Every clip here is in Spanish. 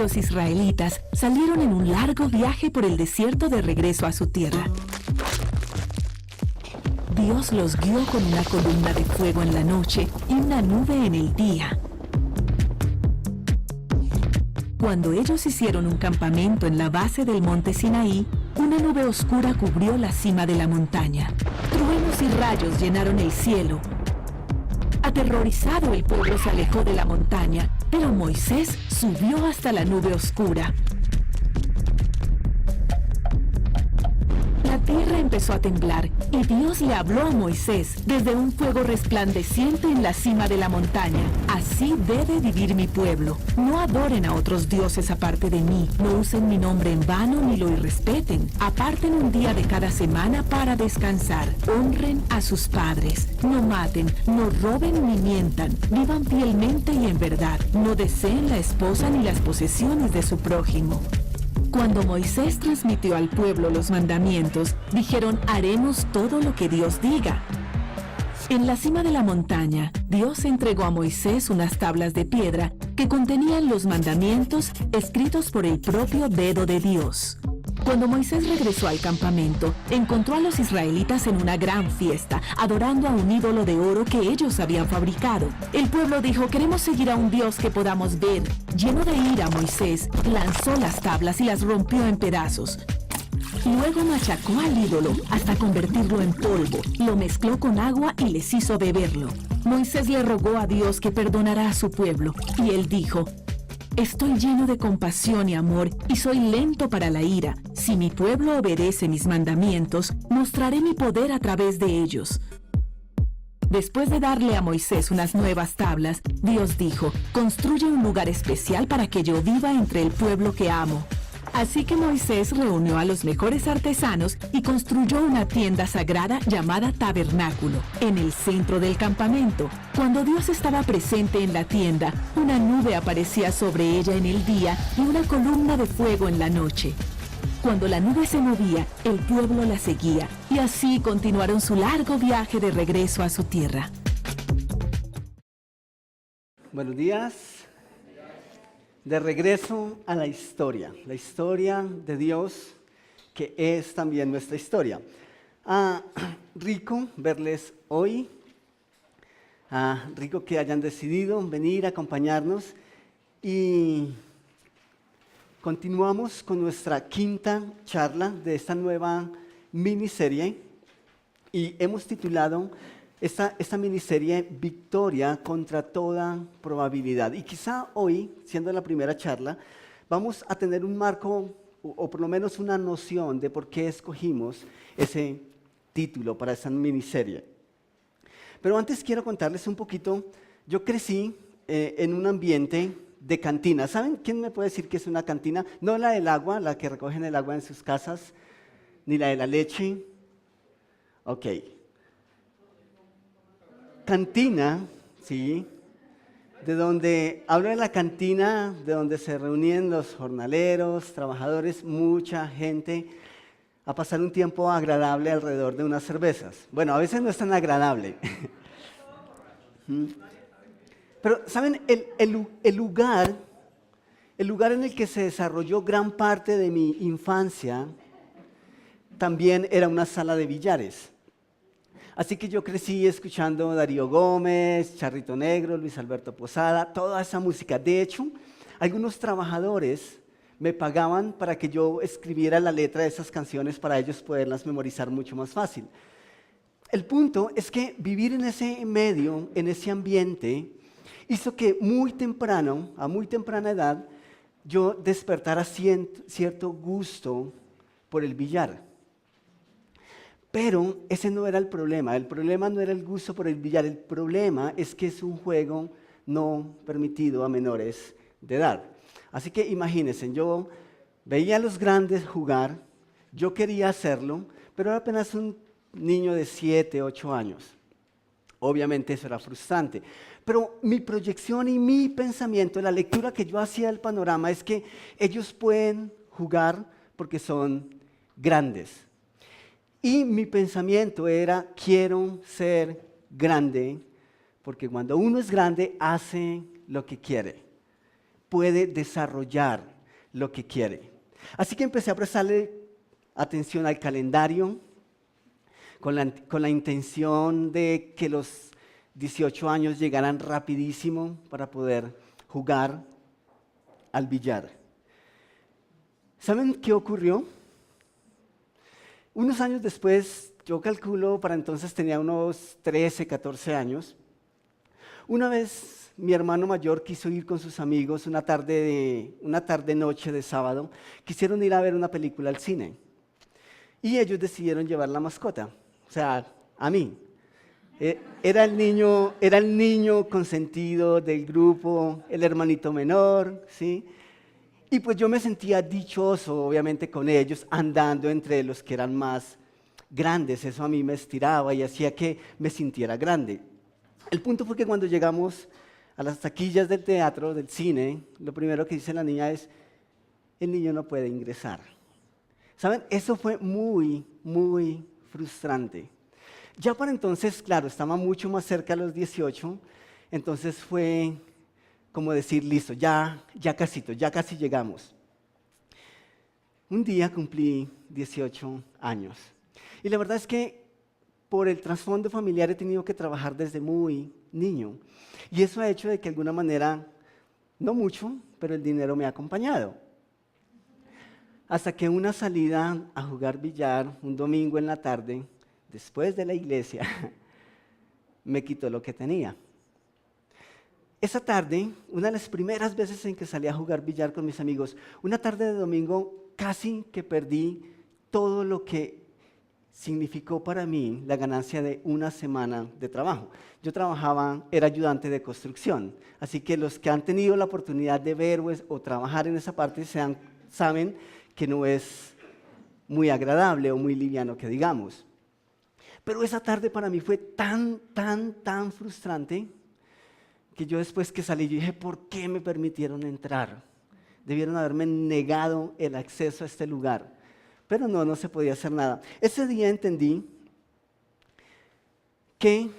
Los israelitas salieron en un largo viaje por el desierto de regreso a su tierra. Dios los guió con una columna de fuego en la noche y una nube en el día. Cuando ellos hicieron un campamento en la base del monte Sinaí, una nube oscura cubrió la cima de la montaña. Truenos y rayos llenaron el cielo. Aterrorizado, el pueblo se alejó de la montaña, pero Moisés subió hasta la nube oscura. La tierra empezó a temblar y Dios le habló a Moisés desde un fuego resplandeciente en la cima de la montaña. Así debe vivir mi pueblo. No adoren a otros dioses aparte de mí. No usen mi nombre en vano ni lo irrespeten. Aparten un día de cada semana para descansar. Honren a sus padres. No maten, no roben ni mientan. Vivan fielmente y en verdad. No deseen la esposa ni las posesiones de su prójimo. Cuando Moisés transmitió al pueblo los mandamientos, dijeron: haremos todo lo que Dios diga. En la cima de la montaña, Dios entregó a Moisés unas tablas de piedra que contenían los mandamientos escritos por el propio dedo de Dios. Cuando Moisés regresó al campamento, encontró a los israelitas en una gran fiesta, adorando a un ídolo de oro que ellos habían fabricado. El pueblo dijo: queremos seguir a un Dios que podamos ver. Lleno de ira, Moisés lanzó las tablas y las rompió en pedazos. Luego machacó al ídolo hasta convertirlo en polvo, lo mezcló con agua y les hizo beberlo. Moisés le rogó a Dios que perdonara a su pueblo, y él dijo: estoy lleno de compasión y amor y soy lento para la ira. Si mi pueblo obedece mis mandamientos, mostraré mi poder a través de ellos. Después de darle a Moisés unas nuevas tablas, Dios dijo: construye un lugar especial para que yo viva entre el pueblo que amo. Así que Moisés reunió a los mejores artesanos y construyó una tienda sagrada llamada tabernáculo en el centro del campamento. Cuando Dios estaba presente en la tienda, una nube aparecía sobre ella en el día y una columna de fuego en la noche. Cuando la nube se movía, el pueblo la seguía, y así continuaron su largo viaje de regreso a su tierra. Buenos días. De regreso a la historia de Dios, que es también nuestra historia. Rico verles hoy, rico que hayan decidido venir a acompañarnos, y continuamos con nuestra quinta charla de esta nueva miniserie, y hemos titulado esta miniserie Victoria contra toda probabilidad. Y quizá hoy, siendo la primera charla, vamos a tener un marco o por lo menos una noción de por qué escogimos ese título para esta miniserie. Pero antes quiero contarles un poquito. Yo crecí en un ambiente de cantina. ¿Saben quién me puede decir qué es una cantina? No la del agua, la que recogen el agua en sus casas, ni la de la leche. Ok. Cantina, sí, de donde, hablo de la cantina, de donde se reunían los jornaleros, trabajadores, mucha gente, a pasar un tiempo agradable alrededor de unas cervezas. Bueno, a veces no es tan agradable. Pero, ¿saben? El lugar en el que se desarrolló gran parte de mi infancia también era una sala de billares. Así que yo crecí escuchando Darío Gómez, Charrito Negro, Luis Alberto Posada, toda esa música. De hecho, algunos trabajadores me pagaban para que yo escribiera la letra de esas canciones para ellos poderlas memorizar mucho más fácil. El punto es que vivir en ese medio, en ese ambiente, hizo que a muy temprana edad, yo despertara cierto gusto por el billar. Pero ese no era el problema no era el gusto por el billar, el problema es que es un juego no permitido a menores de edad. Así que imagínense, yo veía a los grandes jugar, yo quería hacerlo, pero era apenas un niño de 7, 8 años. Obviamente eso era frustrante, pero mi proyección y mi pensamiento, la lectura que yo hacía del panorama es que ellos pueden jugar porque son grandes. Y mi pensamiento era: quiero ser grande, porque cuando uno es grande hace lo que quiere, puede desarrollar lo que quiere. Así que empecé a prestarle atención al calendario con la intención de que los 18 años llegaran rapidísimo para poder jugar al billar. ¿Saben qué ocurrió? Unos años después, yo calculo, para entonces tenía unos 13, 14 años, una vez mi hermano mayor quiso ir con sus amigos una tarde-noche de sábado, quisieron ir a ver una película al cine y ellos decidieron llevar la mascota, o sea, a mí. Era el niño consentido del grupo, el hermanito menor, ¿sí? Y pues yo me sentía dichoso, obviamente, con ellos, andando entre los que eran más grandes. Eso a mí me estiraba y hacía que me sintiera grande. El punto fue que cuando llegamos a las taquillas del teatro, del cine, lo primero que dice la niña es, el niño no puede ingresar. ¿Saben? Eso fue muy, muy frustrante. Ya para entonces, claro, estaba mucho más cerca a los 18, entonces fue como decir, listo, ya casi llegamos. Un día cumplí 18 años y la verdad es que por el trasfondo familiar he tenido que trabajar desde muy niño y eso ha hecho de que de alguna manera, no mucho, pero el dinero me ha acompañado. Hasta que una salida a jugar billar un domingo en la tarde, después de la iglesia, me quitó lo que tenía. Esa tarde, una de las primeras veces en que salí a jugar billar con mis amigos, una tarde de domingo casi que perdí todo lo que significó para mí la ganancia de una semana de trabajo. Yo era ayudante de construcción, así que los que han tenido la oportunidad de ver o trabajar en esa parte saben que no es muy agradable o muy liviano que digamos. Pero esa tarde para mí fue tan frustrante que yo después que salí, yo dije, ¿por qué me permitieron entrar? Debieron haberme negado el acceso a este lugar. Pero no se podía hacer nada. Ese día entendí que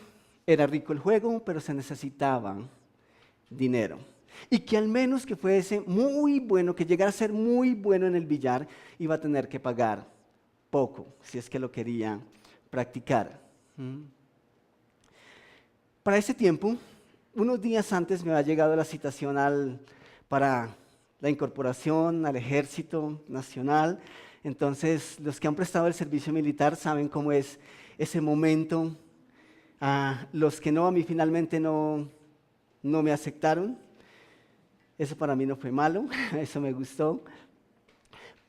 era rico el juego, pero se necesitaba dinero. Y que al menos que fuese muy bueno, que llegara a ser muy bueno en el billar, iba a tener que pagar poco, si es que lo quería practicar. Para ese tiempo, unos días antes me había llegado la citación para la incorporación al Ejército Nacional. Entonces, los que han prestado el servicio militar saben cómo es ese momento. Los que no, a mí finalmente no me aceptaron. Eso para mí no fue malo, eso me gustó.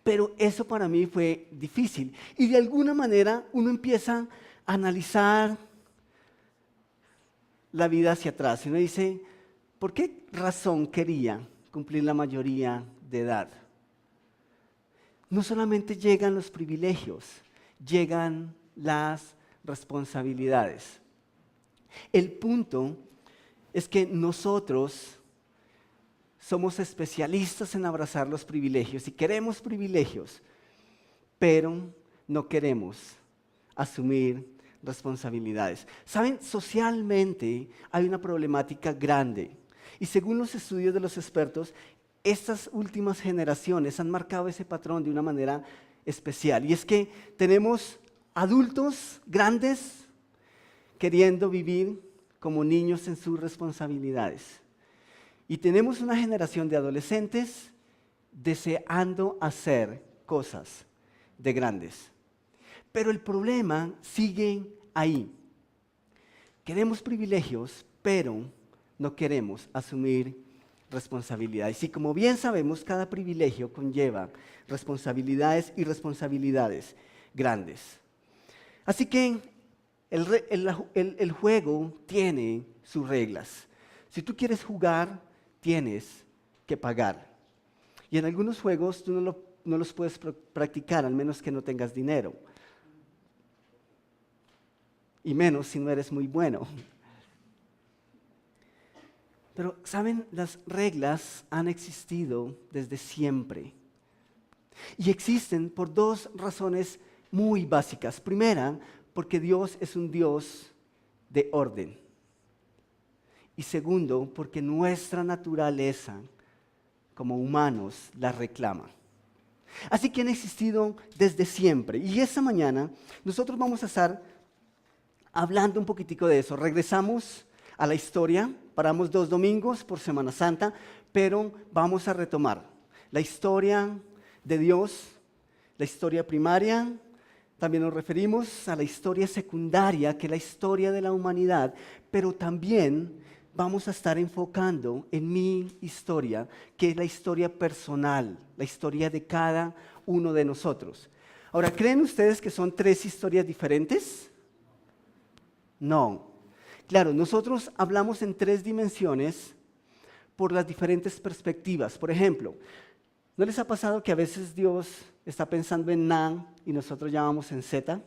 Pero eso para mí fue difícil. Y de alguna manera uno empieza a analizar la vida hacia atrás. Y uno dice, ¿por qué razón quería cumplir la mayoría de edad? No solamente llegan los privilegios, llegan las responsabilidades. El punto es que nosotros somos especialistas en abrazar los privilegios y queremos privilegios, pero no queremos asumir responsabilidades. Saben, socialmente hay una problemática grande y según los estudios de los expertos, estas últimas generaciones han marcado ese patrón de una manera especial. Y es que tenemos adultos grandes queriendo vivir como niños en sus responsabilidades. Y tenemos una generación de adolescentes deseando hacer cosas de grandes. Pero el problema sigue ahí. Queremos privilegios, pero no queremos asumir responsabilidades. Y como bien sabemos, cada privilegio conlleva responsabilidades y responsabilidades grandes. Así que el juego tiene sus reglas. Si tú quieres jugar, tienes que pagar. Y en algunos juegos tú no los puedes practicar, al menos que no tengas dinero. Y menos si no eres muy bueno. Pero, ¿saben? Las reglas han existido desde siempre. Y existen por dos razones muy básicas. Primera, porque Dios es un Dios de orden. Y segundo, porque nuestra naturaleza como humanos, las reclama. Así que han existido desde siempre. Y esta mañana nosotros vamos a estar hablando un poquitico de eso. Regresamos a la historia, paramos 2 domingos por Semana Santa, pero vamos a retomar la historia de Dios, la historia primaria. También nos referimos a la historia secundaria, que es la historia de la humanidad, pero también vamos a estar enfocando en mi historia, que es la historia personal, la historia de cada uno de nosotros. Ahora, ¿creen ustedes que son 3 historias diferentes? No. Claro, nosotros hablamos en 3 dimensiones por las diferentes perspectivas. Por ejemplo, ¿no les ha pasado que a veces Dios está pensando en Na y nosotros ya vamos en Z?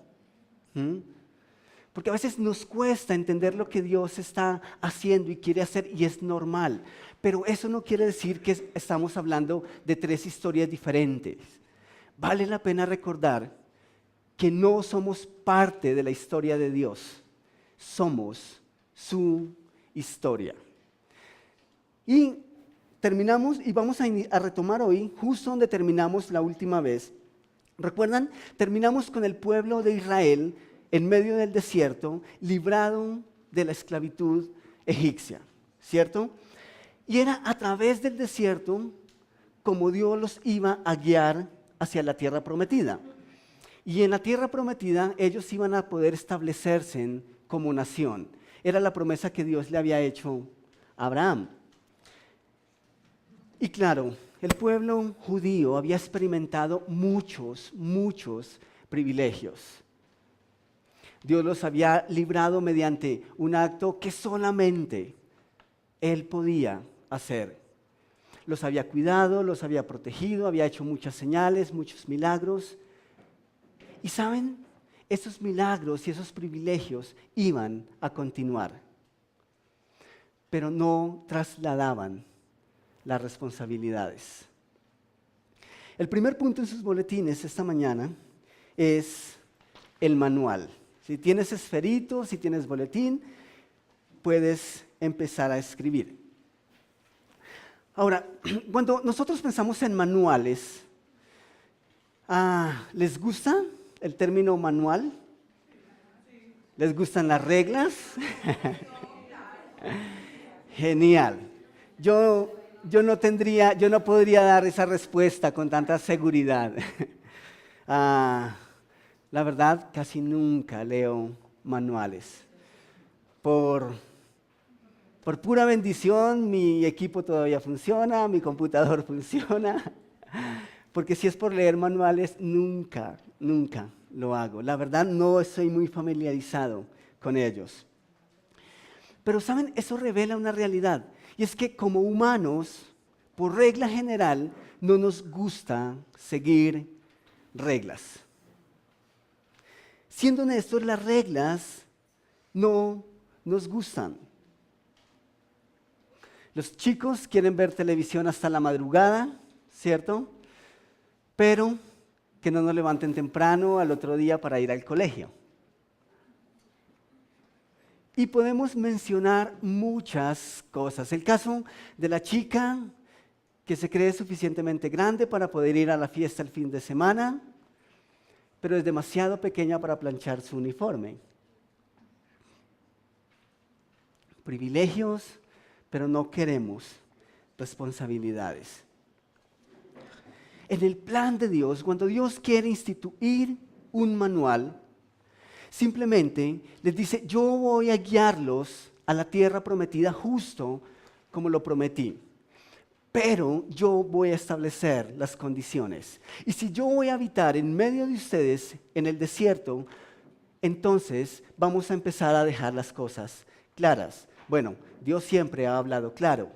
Porque a veces nos cuesta entender lo que Dios está haciendo y quiere hacer, y es normal. Pero eso no quiere decir que estamos hablando de 3 historias diferentes. Vale la pena recordar que no somos parte de la historia de Dios. Somos su historia. Y terminamos, y vamos a retomar hoy justo donde terminamos la última vez. ¿Recuerdan? Terminamos con el pueblo de Israel en medio del desierto, librado de la esclavitud egipcia, ¿cierto? Y era a través del desierto como Dios los iba a guiar hacia la tierra prometida. Y en la tierra prometida ellos iban a poder establecerse como nación. Era la promesa que Dios le había hecho a Abraham. Y claro, el pueblo judío había experimentado muchos privilegios. Dios los había librado mediante un acto que solamente Él podía hacer. Los había cuidado, los había protegido, había hecho muchas señales, muchos milagros. Y ¿saben? Esos milagros y esos privilegios iban a continuar, pero no trasladaban las responsabilidades. El primer punto en sus boletines esta mañana es el manual. Si tienes esferito, si tienes boletín, puedes empezar a escribir. Ahora, cuando nosotros pensamos en manuales, ¿les gusta el término manual? ¿Les gustan las reglas? Genial. Yo no podría dar esa respuesta con tanta seguridad. La verdad, casi nunca leo manuales. Por pura bendición, mi equipo todavía funciona, mi computador funciona. Porque si es por leer manuales, nunca lo hago. La verdad, no estoy muy familiarizado con ellos. Pero, ¿saben? Eso revela una realidad. Y es que como humanos, por regla general, no nos gusta seguir reglas. Siendo honestos, las reglas no nos gustan. Los chicos quieren ver televisión hasta la madrugada, ¿cierto? Pero que no nos levanten temprano al otro día para ir al colegio. Y podemos mencionar muchas cosas. El caso de la chica que se cree suficientemente grande para poder ir a la fiesta el fin de semana, pero es demasiado pequeña para planchar su uniforme. Privilegios, pero no queremos responsabilidades. En el plan de Dios, cuando Dios quiere instituir un manual, simplemente les dice, yo voy a guiarlos a la tierra prometida justo como lo prometí. Pero yo voy a establecer las condiciones. Y si yo voy a habitar en medio de ustedes en el desierto, entonces vamos a empezar a dejar las cosas claras. Bueno, Dios siempre ha hablado claro.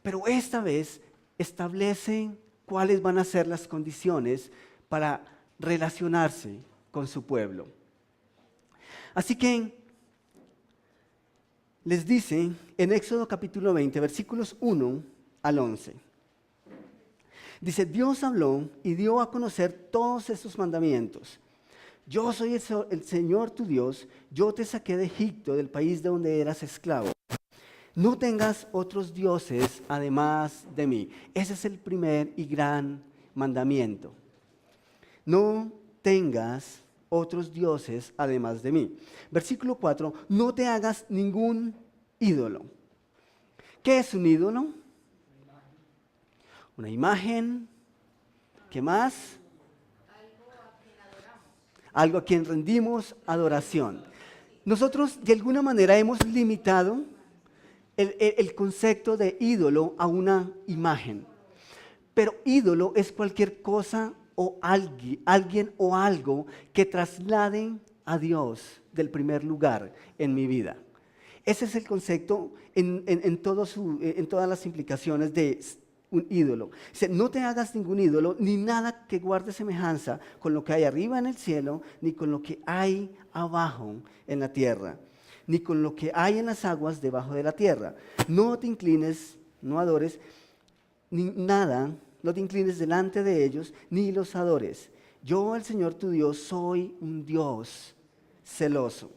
Pero esta vez establece cuáles van a ser las condiciones para relacionarse con su pueblo. Así que les dice en Éxodo capítulo 20, versículos 1 al 11. Dice, Dios habló y dio a conocer todos estos mandamientos. Yo soy el Señor tu Dios, yo te saqué de Egipto, del país de donde eras esclavo. No tengas otros dioses además de mí. Ese es el primer y gran mandamiento. No tengas otros dioses además de mí. Versículo 4, no te hagas ningún ídolo. ¿Qué es un ídolo? Una imagen. ¿Qué más? Algo a quien rendimos adoración. Nosotros de alguna manera hemos limitado el concepto de ídolo a una imagen. Pero ídolo es cualquier cosa o alguien o algo que trasladen a Dios del primer lugar en mi vida. Ese es el concepto en todas las implicaciones de un ídolo. Dice, no te hagas ningún ídolo, ni nada que guarde semejanza con lo que hay arriba en el cielo, ni con lo que hay abajo en la tierra, ni con lo que hay en las aguas debajo de la tierra. No te inclines, no adores, ni nada, no te inclines delante de ellos, ni los adores. Yo, el Señor tu Dios, soy un Dios celoso.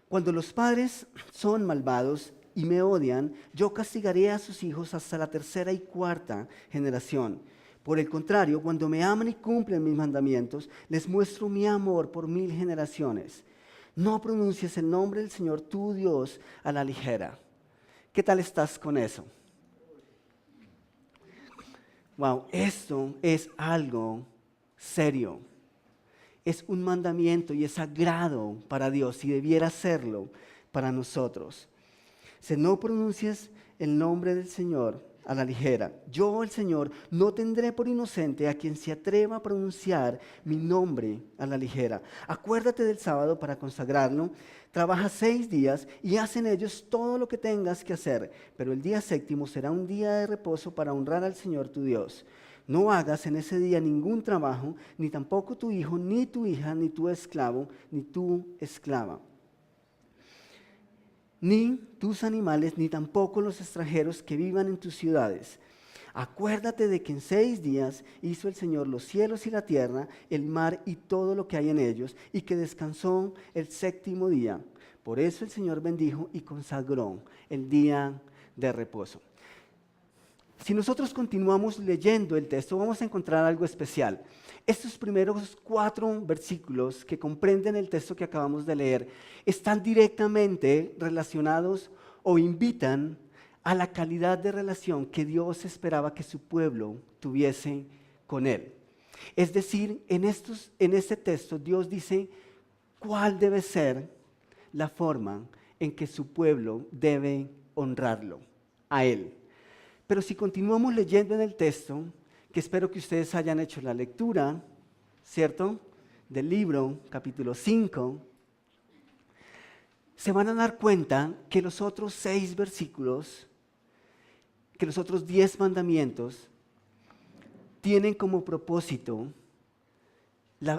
Cuando los padres son malvados y me odian, yo castigaré a sus hijos hasta la tercera y cuarta generación. Por el contrario, cuando me aman y cumplen mis mandamientos, les muestro mi amor por 1000 generaciones. No pronuncies el nombre del Señor tu Dios a la ligera. ¿Qué tal estás con eso? Wow, esto es algo serio. Es un mandamiento y es sagrado para Dios y debiera serlo para nosotros. Si no pronuncies el nombre del Señor a la ligera, yo, el Señor, no tendré por inocente a quien se atreva a pronunciar mi nombre a la ligera. Acuérdate del sábado para consagrarlo. Trabaja 6 días y haz en ellos todo lo que tengas que hacer, pero el día séptimo será un día de reposo para honrar al Señor tu Dios. No hagas en ese día ningún trabajo, ni tampoco tu hijo, ni tu hija, ni tu esclavo, ni tu esclava, ni tus animales, ni tampoco los extranjeros que vivan en tus ciudades. Acuérdate de que en 6 días hizo el Señor los cielos y la tierra, el mar y todo lo que hay en ellos, y que descansó el séptimo día. Por eso el Señor bendijo y consagró el día de reposo. Si nosotros continuamos leyendo el texto, vamos a encontrar algo especial. Estos primeros 4 versículos que comprenden el texto que acabamos de leer están directamente relacionados o invitan a la calidad de relación que Dios esperaba que su pueblo tuviese con Él. Es decir, en este texto Dios dice cuál debe ser la forma en que su pueblo debe honrarlo a Él. Pero si continuamos leyendo en el texto, que espero que ustedes hayan hecho la lectura, ¿cierto?, del libro, capítulo 5, se van a dar cuenta que los otros 6 versículos, que los otros 10 mandamientos, tienen como propósito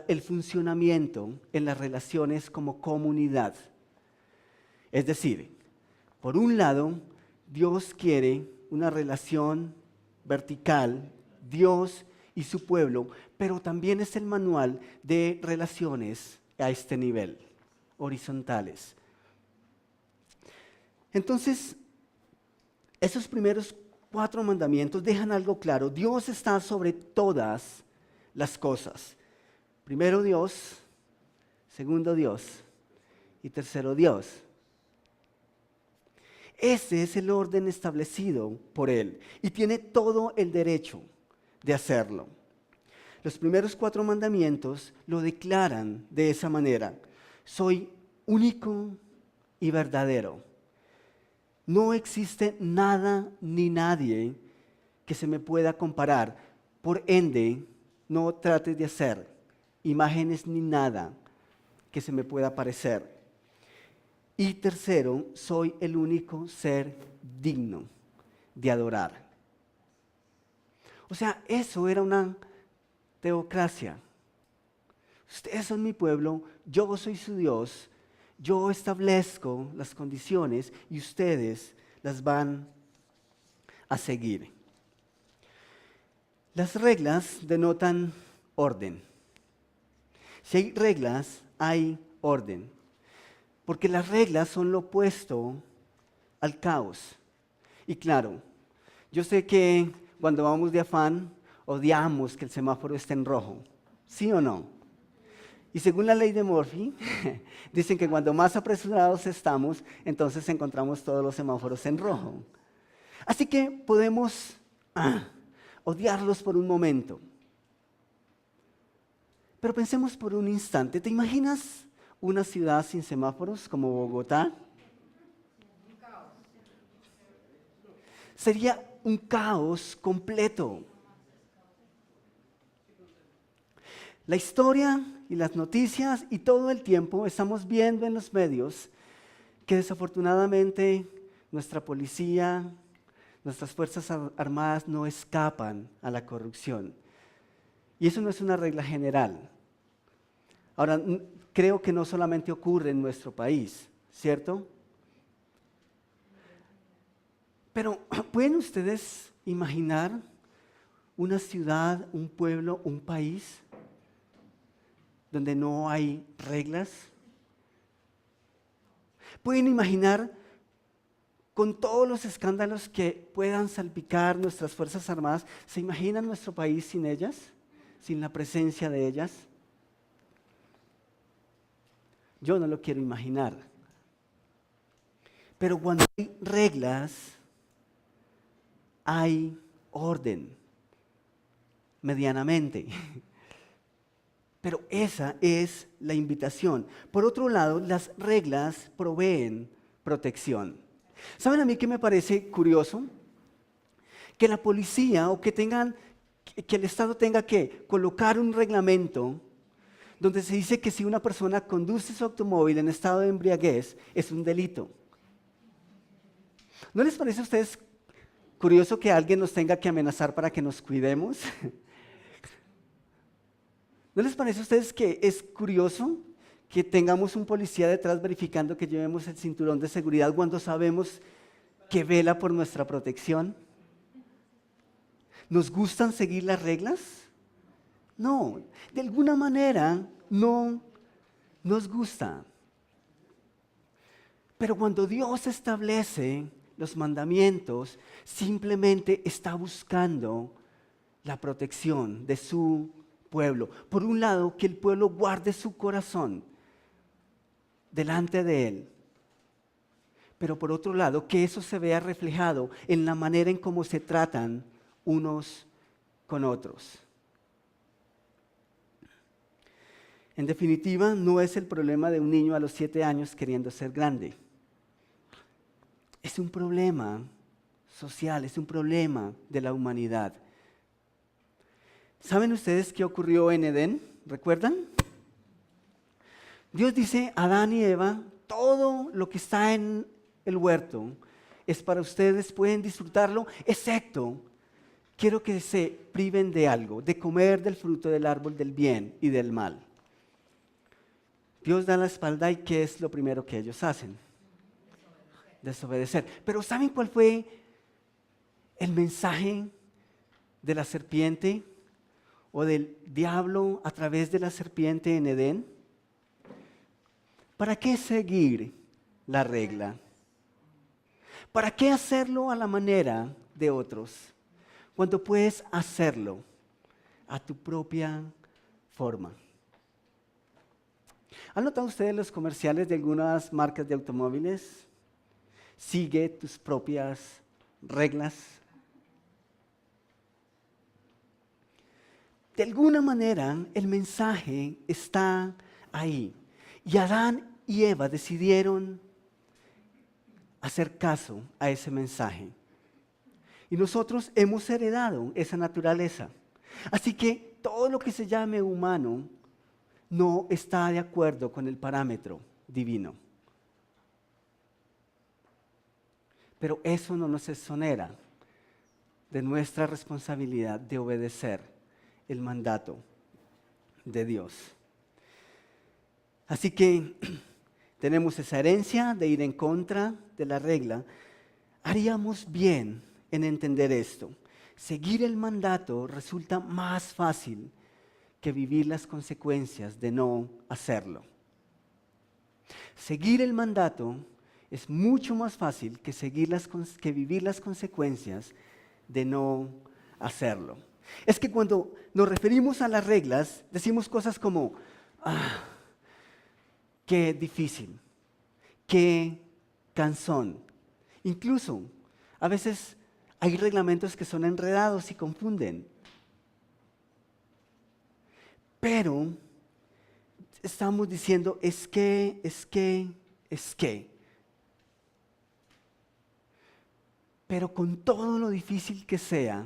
el funcionamiento en las relaciones como comunidad. Es decir, por un lado, Dios quiere una relación vertical, Dios y su pueblo, pero también es el manual de relaciones a este nivel, horizontales. Entonces, esos primeros 4 mandamientos dejan algo claro. Dios está sobre todas las cosas. Primero Dios, segundo Dios y tercero Dios. Ese es el orden establecido por Él y tiene todo el derecho de hacerlo. Los primeros 4 mandamientos lo declaran de esa manera. Soy único y verdadero. No existe nada ni nadie que se me pueda comparar. Por ende, no trates de hacer imágenes ni nada que se me pueda parecer. Y tercero, soy el único ser digno de adorar. O sea, eso era una teocracia. Ustedes son mi pueblo, yo soy su Dios, yo establezco las condiciones y ustedes las van a seguir. Las reglas denotan orden. Si hay reglas, hay orden. Porque las reglas son lo opuesto al caos. Y claro, yo sé que cuando vamos de afán, odiamos que el semáforo esté en rojo, ¿sí o no? Y según la ley de Murphy, dicen que cuando más apresurados estamos, entonces encontramos todos los semáforos en rojo. Así que podemos odiarlos por un momento. Pero pensemos por un instante, ¿te imaginas una ciudad sin semáforos como Bogotá? Sería un caos completo. La historia y las noticias y todo el tiempo estamos viendo en los medios que desafortunadamente nuestra policía, nuestras fuerzas armadas no escapan a la corrupción. Y eso no es una regla general. Ahora, creo que no solamente ocurre en nuestro país, ¿cierto? Pero, ¿pueden ustedes imaginar una ciudad, un pueblo, un país donde no hay reglas? ¿Pueden imaginar con todos los escándalos que puedan salpicar nuestras Fuerzas Armadas? ¿Se imaginan nuestro país sin ellas? ¿Sin la presencia de ellas? Yo no lo quiero imaginar. Pero cuando hay reglas, hay orden, medianamente. Pero esa es la invitación. Por otro lado, las reglas proveen protección. ¿Saben a mí qué me parece curioso? Que la policía o que el Estado tenga que colocar un reglamento donde se dice que si una persona conduce su automóvil en estado de embriaguez es un delito. ¿No les parece a ustedes curioso que alguien nos tenga que amenazar para que nos cuidemos? ¿No les parece a ustedes que es curioso que tengamos un policía detrás verificando que llevemos el cinturón de seguridad cuando sabemos que vela por nuestra protección? ¿Nos gustan seguir las reglas? No, de alguna manera no nos gusta. Pero cuando Dios establece los mandamientos, simplemente está buscando la protección de su pueblo. Por un lado, que el pueblo guarde su corazón delante de él. Pero por otro lado, que eso se vea reflejado en la manera en cómo se tratan unos con otros. En definitiva, no es el problema de un niño a los 7 años queriendo ser grande. Es un problema social, es un problema de la humanidad. ¿Saben ustedes qué ocurrió en Edén? ¿Recuerdan? Dios dice a Adán y Eva, todo lo que está en el huerto es para ustedes, pueden disfrutarlo, excepto quiero que se priven de algo, de comer del fruto del árbol del bien y del mal. Dios da la espalda y ¿qué es lo primero que ellos hacen? Desobedecer. Pero ¿saben cuál fue el mensaje de la serpiente o del diablo a través de la serpiente en Edén? ¿Para qué seguir la regla? ¿Para qué hacerlo a la manera de otros cuando puedes hacerlo a tu propia forma? ¿Han notado ustedes los comerciales de algunas marcas de automóviles? Sigue tus propias reglas. De alguna manera, el mensaje está ahí. Y Adán y Eva decidieron hacer caso a ese mensaje. Y nosotros hemos heredado esa naturaleza. Así que todo lo que se llame humano no está de acuerdo con el parámetro divino. Pero eso no nos exonera de nuestra responsabilidad de obedecer el mandato de Dios. Así que tenemos esa herencia de ir en contra de la regla. Haríamos bien en entender esto. Seguir el mandato resulta más fácil que vivir las consecuencias de no hacerlo. Seguir el mandato es mucho más fácil que vivir las consecuencias de no hacerlo. Es que cuando nos referimos a las reglas, decimos cosas como, qué difícil, qué cansón. Incluso, a veces hay reglamentos que son enredados y confunden. Pero estamos diciendo, es que. Pero con todo lo difícil que sea,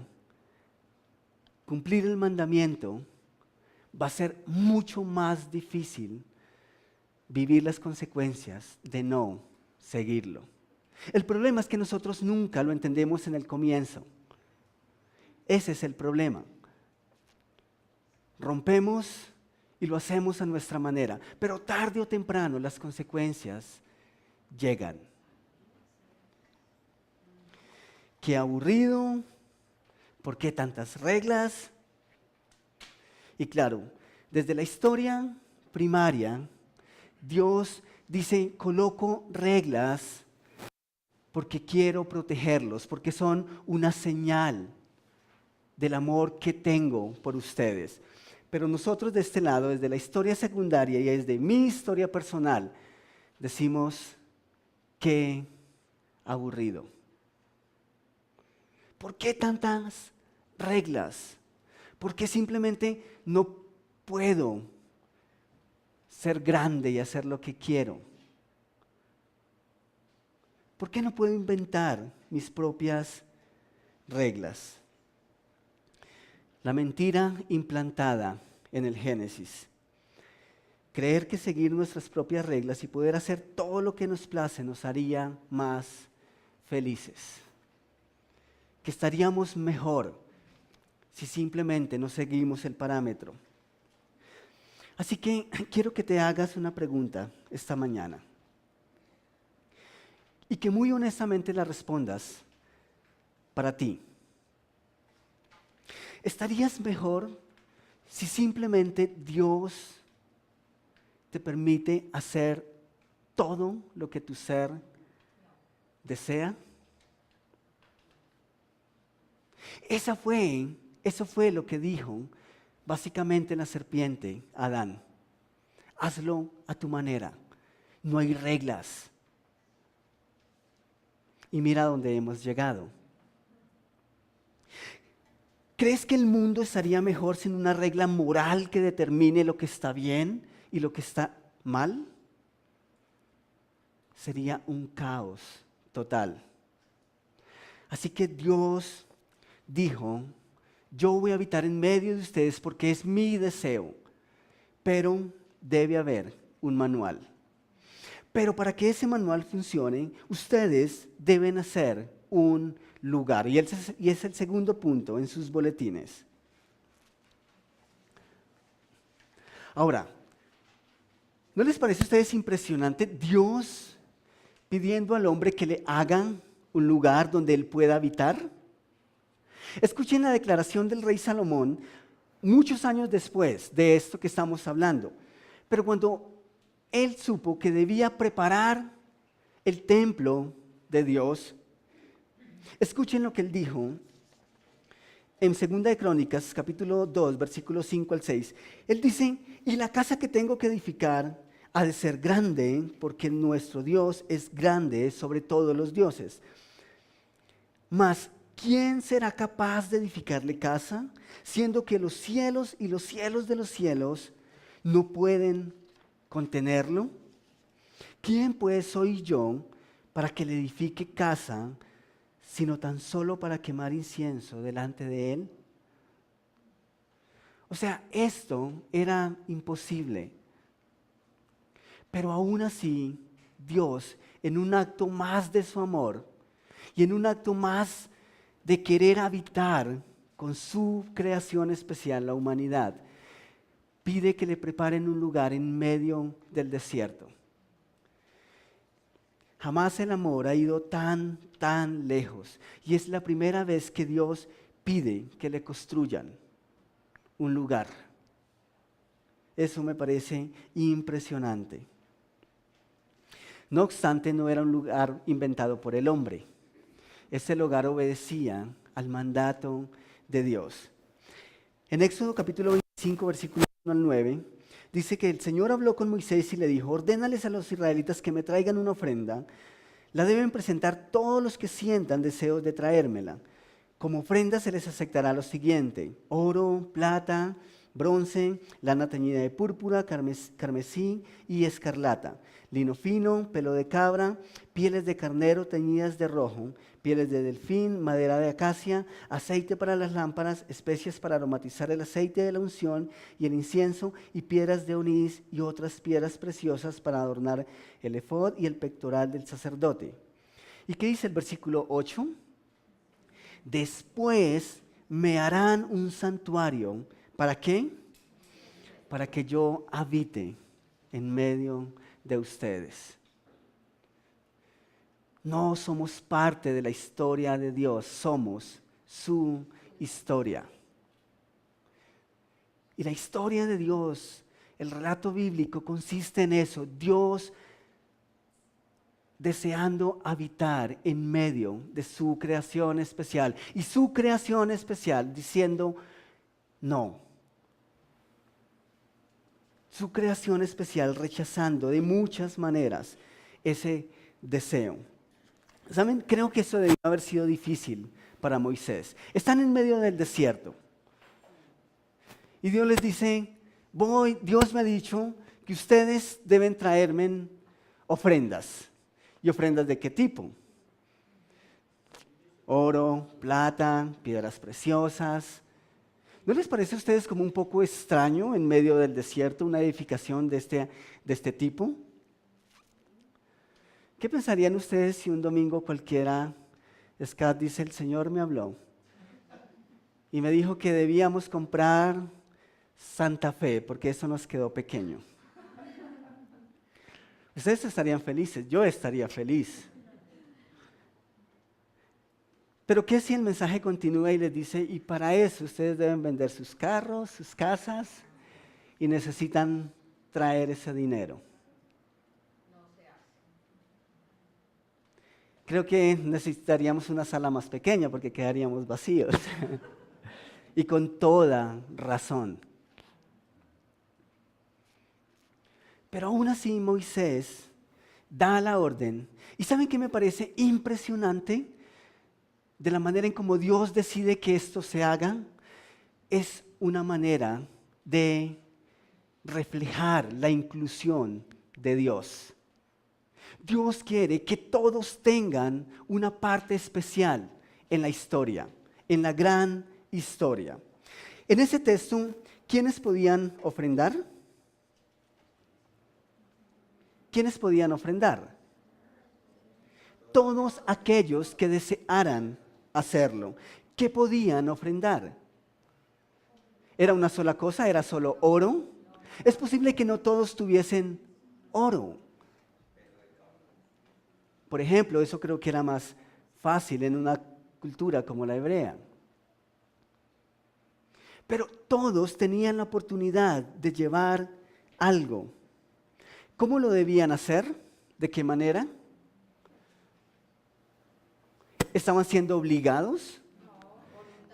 cumplir el mandamiento va a ser mucho más difícil vivir las consecuencias de no seguirlo. El problema es que nosotros nunca lo entendemos en el comienzo. Ese es el problema. Rompemos y lo hacemos a nuestra manera, pero tarde o temprano las consecuencias llegan. Qué aburrido, ¿por qué tantas reglas? Y claro, desde la historia primaria, Dios dice, coloco reglas porque quiero protegerlos, porque son una señal del amor que tengo por ustedes. Pero nosotros de este lado, desde la historia secundaria y desde mi historia personal, decimos, qué aburrido. ¿Por qué tantas reglas? ¿Por qué simplemente no puedo ser grande y hacer lo que quiero? ¿Por qué no puedo inventar mis propias reglas? La mentira implantada en el Génesis. Creer que seguir nuestras propias reglas y poder hacer todo lo que nos place nos haría más felices. Que estaríamos mejor si simplemente no seguimos el parámetro. Así que quiero que te hagas una pregunta esta mañana y que muy honestamente la respondas para ti. ¿Estarías mejor si simplemente Dios te permite hacer todo lo que tu ser desea? Eso fue lo que dijo básicamente la serpiente a Adán. Hazlo a tu manera, no hay reglas. Y mira dónde hemos llegado. ¿Crees que el mundo estaría mejor sin una regla moral que determine lo que está bien y lo que está mal? Sería un caos total. Así que Dios dijo, yo voy a habitar en medio de ustedes porque es mi deseo, pero debe haber un manual. Pero para que ese manual funcione, ustedes deben hacer un lugar. Y es el segundo punto en sus boletines. Ahora, ¿no les parece a ustedes impresionante Dios pidiendo al hombre que le hagan un lugar donde él pueda habitar? Escuchen la declaración del rey Salomón muchos años después de esto que estamos hablando. Pero cuando él supo que debía preparar el templo de Dios, escuchen lo que él dijo en 2 de Crónicas, capítulo 2, versículos 5 al 6. Él dice, y la casa que tengo que edificar ha de ser grande, porque nuestro Dios es grande sobre todos los dioses. Mas, ¿quién será capaz de edificarle casa, siendo que los cielos y los cielos de los cielos no pueden contenerlo? ¿Quién pues soy yo para que le edifique casa, sino tan solo para quemar incienso delante de él? O sea, esto era imposible. Pero aún así, Dios, en un acto más de su amor y en un acto más de querer habitar con su creación especial, la humanidad, pide que le preparen un lugar en medio del desierto. Jamás el amor ha ido tan lejos. Y es la primera vez que Dios pide que le construyan un lugar. Eso me parece impresionante. No obstante, no era un lugar inventado por el hombre. Ese lugar obedecía al mandato de Dios. En Éxodo capítulo 25, versículos 1 al 9, dice que el Señor habló con Moisés y le dijo: ordénales a los israelitas que me traigan una ofrenda. La deben presentar todos los que sientan deseos de traérmela. Como ofrenda se les aceptará lo siguiente: oro, plata, bronce, lana teñida de púrpura, carmesí y escarlata, lino fino, pelo de cabra, pieles de carnero teñidas de rojo, pieles de delfín, madera de acacia, aceite para las lámparas, especias para aromatizar el aceite de la unción y el incienso, y piedras de onís y otras piedras preciosas para adornar el efod y el pectoral del sacerdote. ¿Y qué dice el versículo 8? Después me harán un santuario. ¿Para qué? Para que yo habite en medio de ustedes. No somos parte de la historia de Dios, somos su historia. Y la historia de Dios, el relato bíblico consiste en eso: Dios deseando habitar en medio de su creación especial. Y su creación especial diciendo no. Su creación especial rechazando de muchas maneras ese deseo. ¿Saben? Creo que eso debió haber sido difícil para Moisés. Están en medio del desierto. Y Dios les dice: Dios me ha dicho que ustedes deben traerme ofrendas. ¿Y ofrendas de qué tipo? Oro, plata, piedras preciosas. ¿No les parece a ustedes como un poco extraño en medio del desierto una edificación de este tipo? ¿Qué pensarían ustedes si un domingo cualquiera Scott dice: el Señor me habló y me dijo que debíamos comprar Santa Fe porque eso nos quedó pequeño? Ustedes estarían felices, yo estaría feliz. Pero ¿qué si el mensaje continúa y les dice: y para eso ustedes deben vender sus carros, sus casas, y necesitan traer ese dinero? Creo que necesitaríamos una sala más pequeña porque quedaríamos vacíos. Y con toda razón. Pero aún así Moisés da la orden. ¿Y saben qué me parece impresionante? De la manera en cómo Dios decide que esto se haga, es una manera de reflejar la inclusión de Dios. Dios quiere que todos tengan una parte especial en la historia, en la gran historia. En ese texto, ¿quiénes podían ofrendar? ¿Quiénes podían ofrendar? Todos aquellos que desearan hacerlo. ¿Qué podían ofrendar? ¿Era una sola cosa? ¿Era solo oro? Es posible que no todos tuviesen oro. Por ejemplo, eso creo que era más fácil en una cultura como la hebrea. Pero todos tenían la oportunidad de llevar algo. ¿Cómo lo debían hacer? ¿De qué manera? ¿Estaban siendo obligados?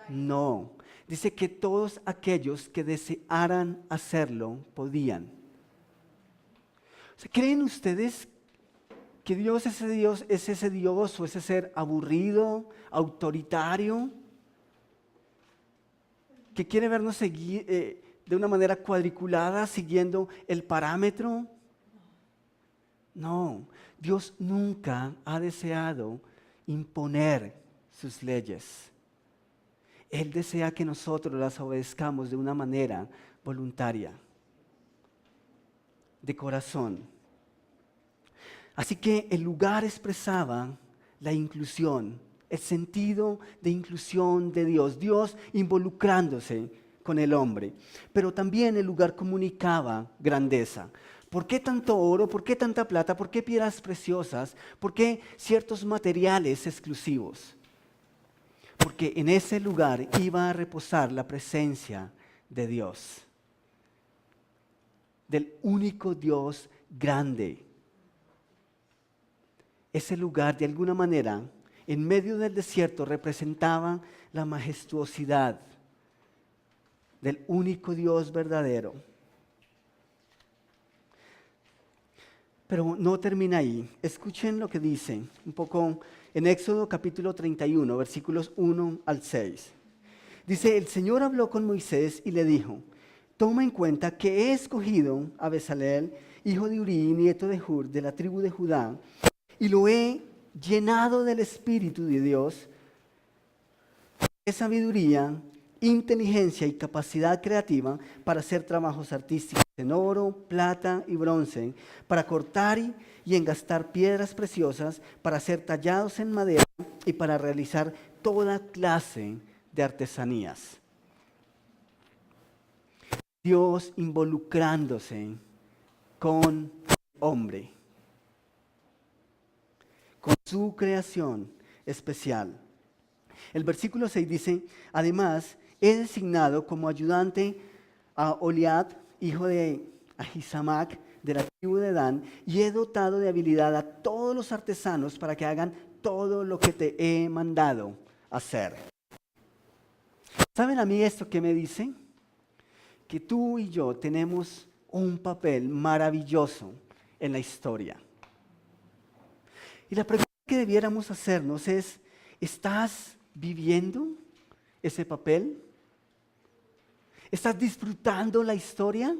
No. Dice que todos aquellos que desearan hacerlo podían. ¿Creen ustedes que Dios es ese Dios o ese ser aburrido, autoritario, que quiere vernos seguir de una manera cuadriculada, siguiendo el parámetro? No, Dios nunca ha deseado imponer sus leyes. Él desea que nosotros las obedezcamos de una manera voluntaria, de corazón. Así que el lugar expresaba la inclusión, el sentido de inclusión de Dios, Dios involucrándose con el hombre. Pero también el lugar comunicaba grandeza. ¿Por qué tanto oro? ¿Por qué tanta plata? ¿Por qué piedras preciosas? ¿Por qué ciertos materiales exclusivos? Porque en ese lugar iba a reposar la presencia de Dios, del único Dios grande. ese lugar de alguna manera, en medio del desierto, representaba la majestuosidad del único Dios verdadero. Pero no termina ahí. Escuchen lo que dice un poco en Éxodo capítulo 31, versículos 1 al 6. Dice, el Señor habló con Moisés y le dijo, toma en cuenta que he escogido a Bezaleel, hijo de Uri, nieto de Hur, de la tribu de Judá, y lo he llenado del Espíritu de Dios, de sabiduría, inteligencia y capacidad creativa para hacer trabajos artísticos en oro, plata y bronce, para cortar y engastar piedras preciosas, para ser tallados en madera y para realizar toda clase de artesanías. Dios involucrándose con el hombre, con su creación especial. El versículo 6 dice, además, he designado como ayudante a Oliad, hijo de Ahisamac, de la tribu de Dan, y he dotado de habilidad a todos los artesanos para que hagan todo lo que te he mandado hacer. ¿Saben a mí esto qué me dice? Que tú y yo tenemos un papel maravilloso en la historia. Y la pregunta que debiéramos hacernos es, ¿estás viviendo ese papel? ¿Estás disfrutando la historia?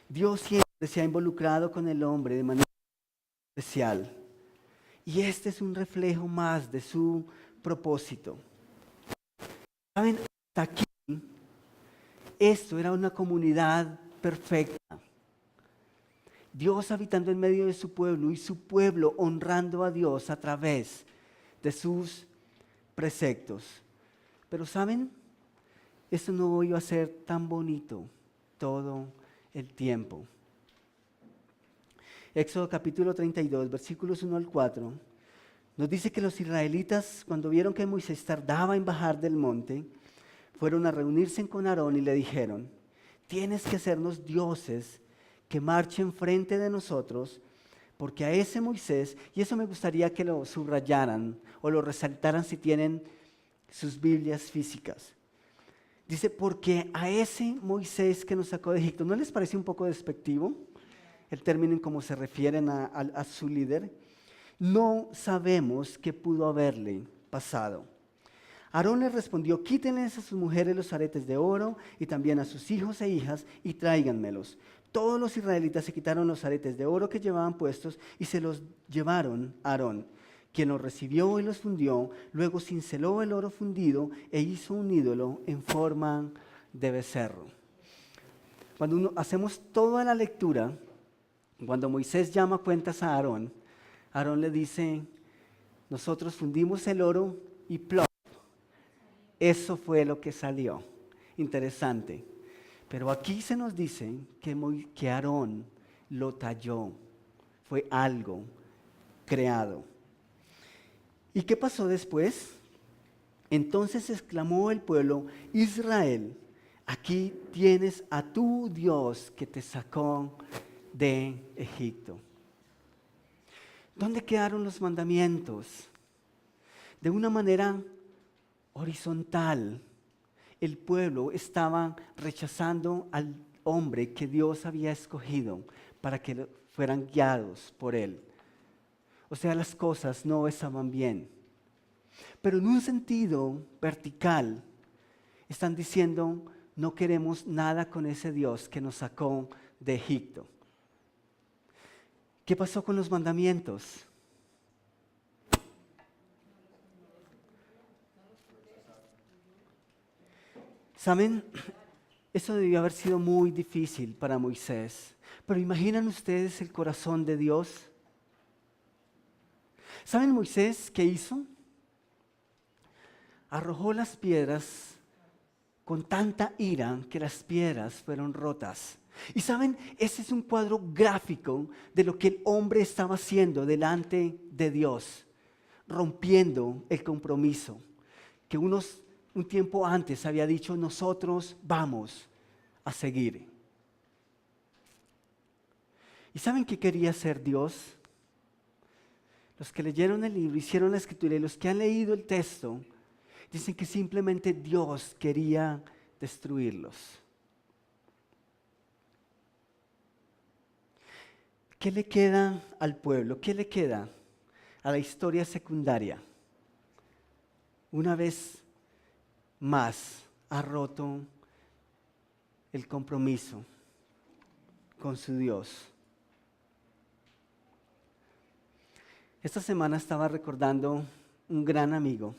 Dios siempre se ha involucrado con el hombre de manera especial. Y este es un reflejo más de su propósito. ¿Saben? Hasta aquí, esto era una comunidad perfecta. Dios habitando en medio de su pueblo y su pueblo honrando a Dios a través de sus preceptos. Pero ¿saben? Esto no iba a ser tan bonito todo el tiempo. Éxodo capítulo 32, versículos 1 al 4, nos dice que los israelitas, cuando vieron que Moisés tardaba en bajar del monte, fueron a reunirse con Aarón y le dijeron, tienes que hacernos dioses que marchen frente de nosotros, porque a ese Moisés, y eso me gustaría que lo subrayaran o lo resaltaran si tienen sus Biblias físicas. Dice, porque a ese Moisés que nos sacó de Egipto, ¿no les parece un poco despectivo el término en cómo se refieren a su líder? No sabemos qué pudo haberle pasado. Aarón les respondió, quítenles a sus mujeres los aretes de oro y también a sus hijos e hijas y tráiganmelos. Todos los israelitas se quitaron los aretes de oro que llevaban puestos y se los llevaron a Aarón, quien los recibió y los fundió, luego cinceló el oro fundido e hizo un ídolo en forma de becerro. Cuando hacemos toda la lectura, cuando Moisés llama a cuentas a Aarón, Aarón le dice, nosotros fundimos el oro y plop, eso fue lo que salió. Interesante. Pero aquí se nos dice que Aarón lo talló, fue algo creado. ¿Y qué pasó después? Entonces exclamó el pueblo, Israel, aquí tienes a tu Dios que te sacó de Egipto. ¿Dónde quedaron los mandamientos? De una manera horizontal, el pueblo estaba rechazando al hombre que Dios había escogido para que fueran guiados por él. O sea, las cosas no estaban bien. Pero en un sentido vertical, están diciendo, no queremos nada con ese Dios que nos sacó de Egipto. ¿Qué pasó con los mandamientos? ¿Saben? Eso debió haber sido muy difícil para Moisés. Pero ¿imaginan ustedes el corazón de Dios? ¿Saben Moisés qué hizo? Arrojó las piedras con tanta ira que las piedras fueron rotas. Y ¿saben? Ese es un cuadro gráfico de lo que el hombre estaba haciendo delante de Dios, rompiendo el compromiso que un tiempo antes había dicho, nosotros vamos a seguir. ¿Y saben qué quería hacer Dios? Los que leyeron el libro, hicieron la escritura y los que han leído el texto, dicen que simplemente Dios quería destruirlos. ¿Qué le queda al pueblo? ¿Qué le queda a la historia secundaria? Una vez más ha roto el compromiso con su Dios. Esta semana estaba recordando un gran amigo.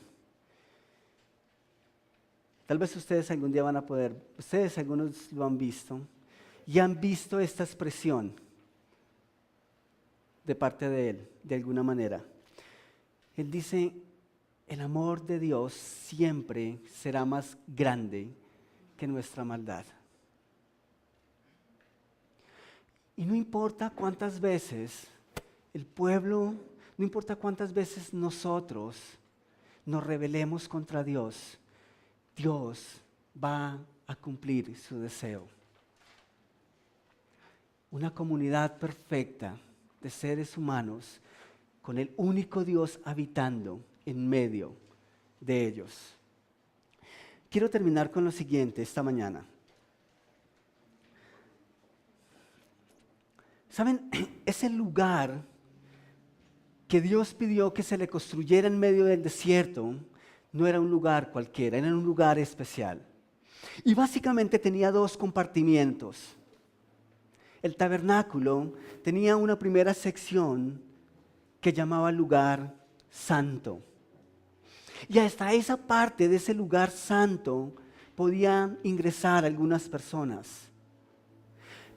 Tal vez ustedes algún día van a poder, ustedes algunos lo han visto, y han visto esta expresión de parte de él, de alguna manera. Él dice, el amor de Dios siempre será más grande que nuestra maldad. Y no importa cuántas veces el pueblo, no importa cuántas veces nosotros nos rebelemos contra Dios, Dios va a cumplir su deseo. Una comunidad perfecta de seres humanos con el único Dios habitando en medio de ellos. Quiero terminar con lo siguiente esta mañana. ¿Saben? Ese lugar que Dios pidió que se le construyera en medio del desierto no era un lugar cualquiera, era un lugar especial. Y básicamente tenía dos compartimientos. El tabernáculo tenía una primera sección que llamaba lugar santo. Y hasta esa parte de ese lugar santo podían ingresar algunas personas.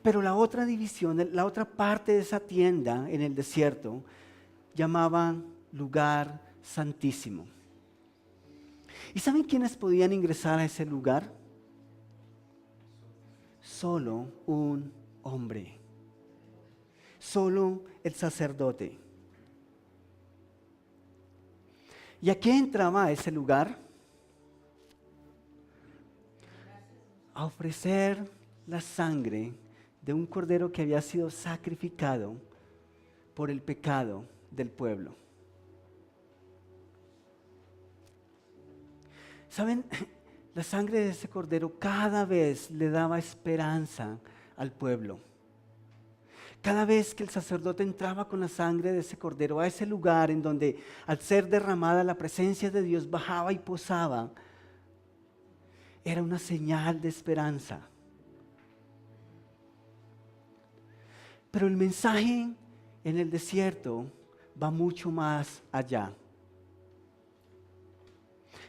Pero la otra división, la otra parte de esa tienda en el desierto, llamaban lugar santísimo. ¿Y saben quiénes podían ingresar a ese lugar? Solo un hombre. Solo el sacerdote. ¿Y a qué entraba a ese lugar? A ofrecer la sangre de un cordero que había sido sacrificado por el pecado del pueblo. ¿Saben? La sangre de ese cordero cada vez le daba esperanza al pueblo. Cada vez que el sacerdote entraba con la sangre de ese cordero a ese lugar en donde al ser derramada la presencia de Dios bajaba y posaba, era una señal de esperanza. Pero el mensaje en el desierto va mucho más allá.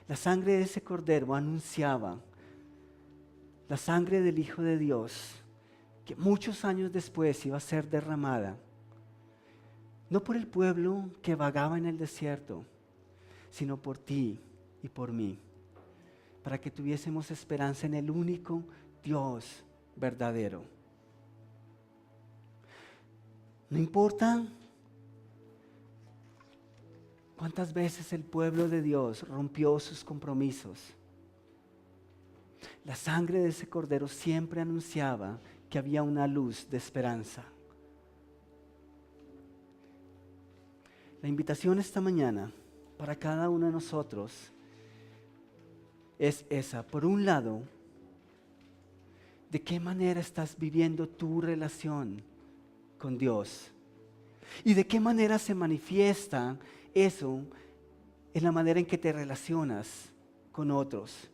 La sangre de ese cordero anunciaba la sangre del Hijo de Dios, que muchos años después iba a ser derramada, no por el pueblo que vagaba en el desierto, sino por ti y por mí, para que tuviésemos esperanza en el único Dios verdadero. No importa cuántas veces el pueblo de Dios rompió sus compromisos, la sangre de ese cordero siempre anunciaba que había una luz de esperanza. La invitación esta mañana para cada uno de nosotros es esa. Por un lado, ¿de qué manera estás viviendo tu relación con Dios? ¿Y de qué manera se manifiesta eso en la manera en que te relacionas con otros?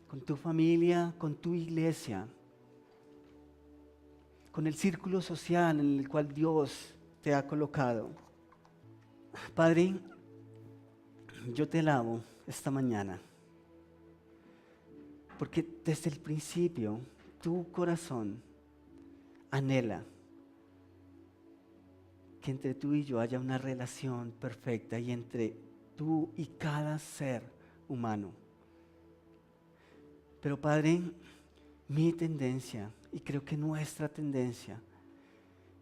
Con tu familia, con tu iglesia, con el círculo social en el cual Dios te ha colocado. Padre, yo te alabo esta mañana, porque desde el principio tu corazón anhela que entre tú y yo haya una relación perfecta y entre tú y cada ser humano. Pero Padre, mi tendencia, y creo que nuestra tendencia,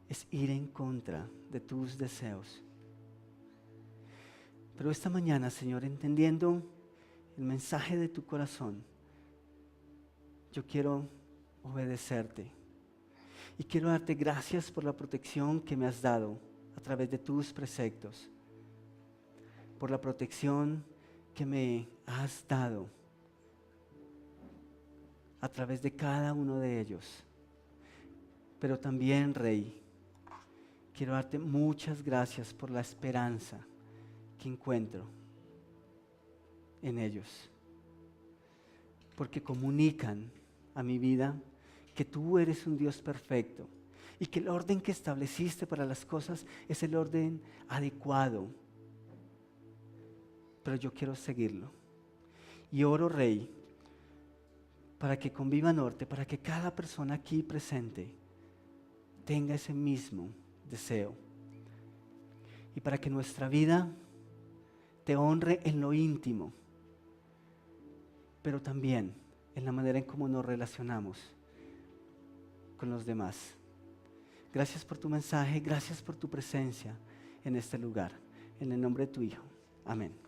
es ir en contra de tus deseos. Pero esta mañana, Señor, entendiendo el mensaje de tu corazón, yo quiero obedecerte. Y quiero darte gracias por la protección que me has dado a través de tus preceptos. por la protección que me has dado a través de cada uno de ellos. Pero también, Rey, quiero darte muchas gracias por la esperanza que encuentro en ellos, porque comunican a mi vida que tú eres un Dios perfecto y que el orden que estableciste para las cosas es el orden adecuado. Pero yo quiero seguirlo. Y oro, Rey, para que con Viva Norte, para que cada persona aquí presente tenga ese mismo deseo. Y para que nuestra vida te honre en lo íntimo, pero también en la manera en cómo nos relacionamos con los demás. Gracias por tu mensaje, gracias por tu presencia en este lugar. En el nombre de tu Hijo. Amén.